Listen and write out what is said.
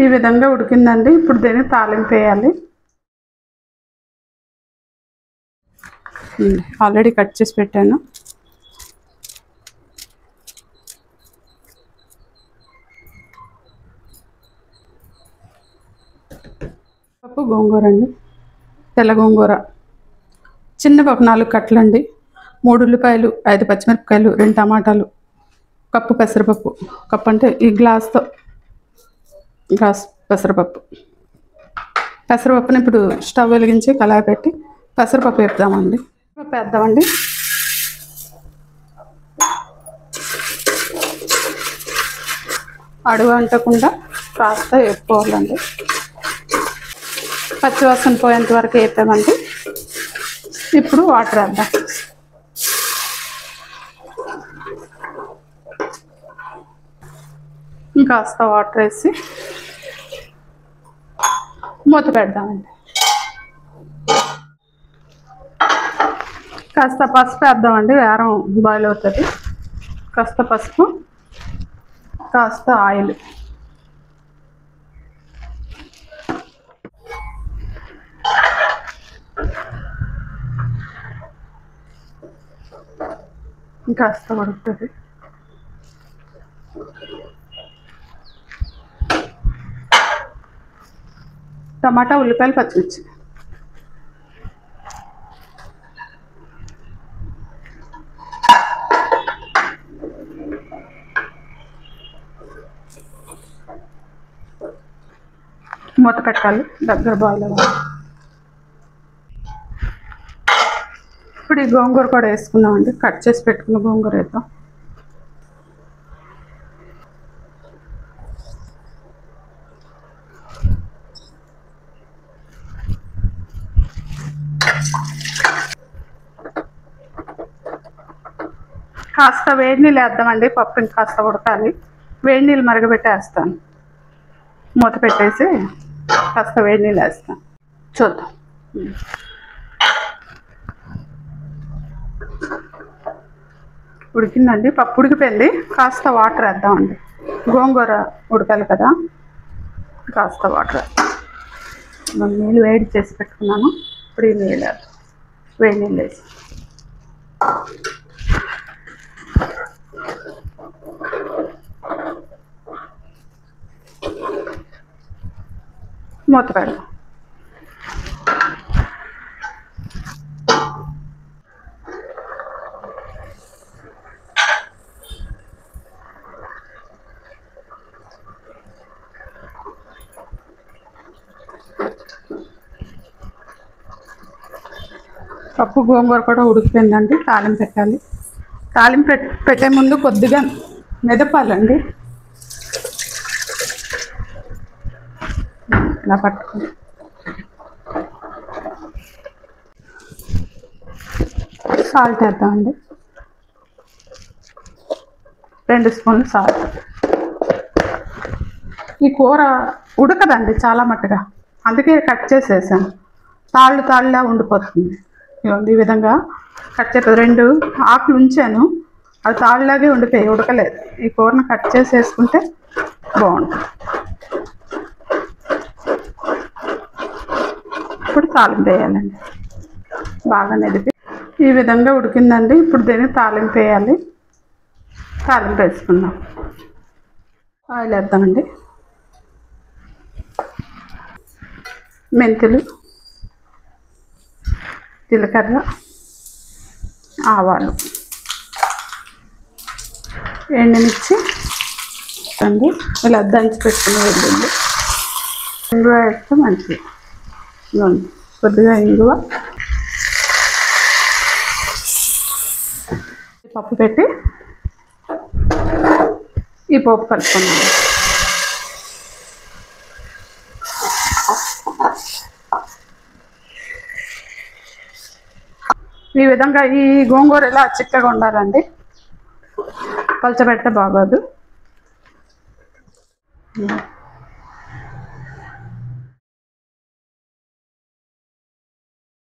ఈ విధంగా ఉడికిందండి. ఇప్పుడు దీన్ని తాలింపు వేయాలి. ఆల్రెడీ కట్ చేసి పెట్టాను. పప్పు గోంగూర అండి, తెల్ల గోంగూర. చిన్నపప్పు 4 కట్టలండి, 3 ఉల్లిపాయలు, 5 పచ్చిమిరపకాయలు, 2 టమాటాలు, కప్పు పెసరపప్పు. కప్పు అంటే ఈ గ్లాస్ పెసరపప్పు. పెసరపప్పుని ఇప్పుడు స్టవ్ వెలిగించి కళాయి పెట్టి పెసరపప్పు వేద్దామండి. పప్పు వేద్దామండి. అడుగు అంటకుండా కాస్త వేపుకోవాలండి. పచ్చివాసన పోయేంత వరకు వేపామండి. ఇప్పుడు వాటర్ వేద్దాం. ఇంకాస్త వాటర్ వేసి మూత పెడదామండి. కాస్త పసుపు వేద్దామండి, వేరం బాయిల్ అవుతుంది. కాస్త పసుపు, కాస్త ఆయిల్. ఇంకాస్త ఉడుకుతుంది. టమాటా, ఉల్లిపాయలు, పచ్చిమిర్చి. మూత పెట్టాలి, దగ్గర బాయిల్ అవ్వాలి. ఇప్పుడు ఈ గోంగూర కూడా వేసుకుందామండి. కట్ చేసి పెట్టుకున్న గోంగూర వేద్దాం. కాస్త వేడి నీళ్ళు వేద్దామండి. పప్పు ఇంకాస్త ఉడకాలి. వేడి నీళ్ళు మరగబెట్టేస్తాను. మూత పెట్టేసి కాస్త వేడి నీళ్ళు వేస్తాను. చూద్దాం. ఉడికిందండి, పప్పు ఉడికిపోయింది. కాస్త వాటర్ వేద్దామండి. గోంగూర ఉడకాలి కదా, కాస్త వాటర్ వేద్దాం. నీళ్ళు వేడి చేసి పెట్టుకున్నాను. ఇప్పుడు ఈ నీళ్ళు వేద్దాం. వేడి నీళ్ళు వేసి మూత పెడదాం. పప్పు గోంగూర కూడా ఉడికిపోయిందండి. తాలింపు పెట్టాలి. తాలింపు పెట్టే ముందు కొద్దిగా మెదపాలండి. ఇలా పట్టుకుని సాల్ట్ వేద్దామండి. 2 స్పూన్లు సాల్ట్. ఈ కూర ఉడకదండి చాలా మట్టుగా, అందుకే కట్ చేసేసాను. తాళ్ళులా ఉండిపోతుంది. ఈ విధంగా కట్ చేసి 2 ఆకులు ఉంచాను, అవి తాళ్ళలాగే ఉండిపోయి ఉడకలేదు. ఈ కూరను కట్ చేసేసుకుంటే బాగుంటుంది. ఇప్పుడు తాలింపు వేయాలండి. బాగా మెదిపి ఈ విధంగా ఉడికిందండి. ఇప్పుడు దీన్ని తాలింపు వేయాలి. తాలింపు వేసుకుందాం. ఆయిల్ వేద్దామండి. మెంతులు, జీలకర్ర, ఆవాలు, ఎండుమిర్చి అండి. ఇలా దంచి పెట్టుకుని వెళ్ళండి. ఇంగువ వేస్తే మంచిది. కొద్దిగా ఇంగువ, పప్పు పెట్టి ఈ పప్పు కలుపుకున్నాను. ఈ విధంగా ఈ గోంగూర ఇలా చిక్కగా ఉండాలండి, పలచబెడితే బాగోదు.